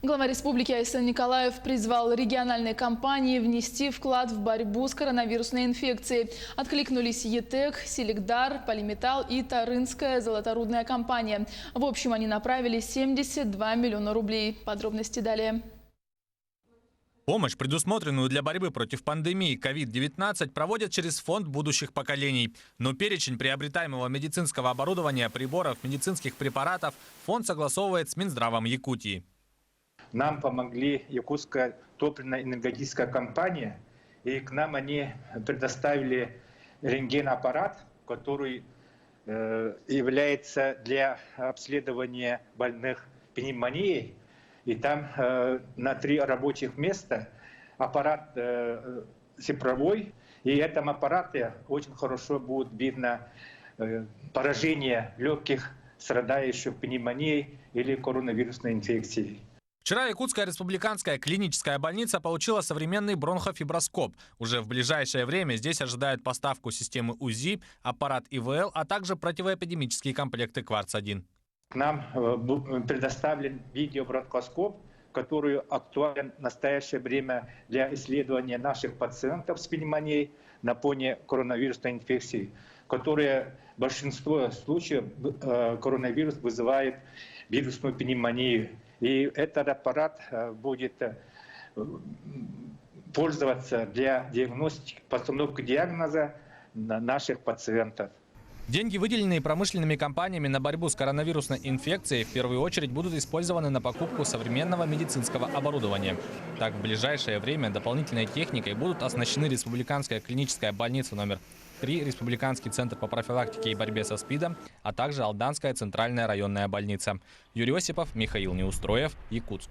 Глава республики Айсан Николаев призвал региональные компании внести вклад в борьбу с коронавирусной инфекцией. Откликнулись ЕТЭК, Селекдар, Полиметалл и Тарынская золоторудная компания. В общем, они направили 72 миллиона рублей. Подробности далее. Помощь, предусмотренную для борьбы против пандемии COVID-19, проводят через Фонд будущих поколений. Но перечень приобретаемого медицинского оборудования, приборов, медицинских препаратов фонд согласовывает с Минздравом Якутии. Нам помогли Якутская топливно-энергетическая компания, и к нам они предоставили рентгенаппарат, который является для обследования больных пневмонией. И там на 3 рабочих места аппарат цифровой, и в этом аппарате очень хорошо будет видно поражение легких, страдающих пневмонией или коронавирусной инфекцией. Вчера Якутская республиканская клиническая больница получила современный бронхофиброскоп. Уже в ближайшее время здесь ожидают поставку системы УЗИ, аппарат ИВЛ, а также противоэпидемические комплекты «Кварц-1». К нам предоставлен видеобронхоскоп, который актуален в настоящее время для исследования наших пациентов с пневмонией на фоне коронавирусной инфекции, которые в большинстве случаев коронавирус вызывает вирусную пневмонию. И этот аппарат будет пользоваться для диагностики, постановки диагноза наших пациентов. Деньги, выделенные промышленными компаниями на борьбу с коронавирусной инфекцией, в первую очередь будут использованы на покупку современного медицинского оборудования. Так, в ближайшее время дополнительной техникой будут оснащены Республиканская клиническая больница номер 3, Республиканский центр по профилактике и борьбе со СПИДом, а также Алданская центральная районная больница. Юрий Осипов, Михаил Неустроев, Якутск.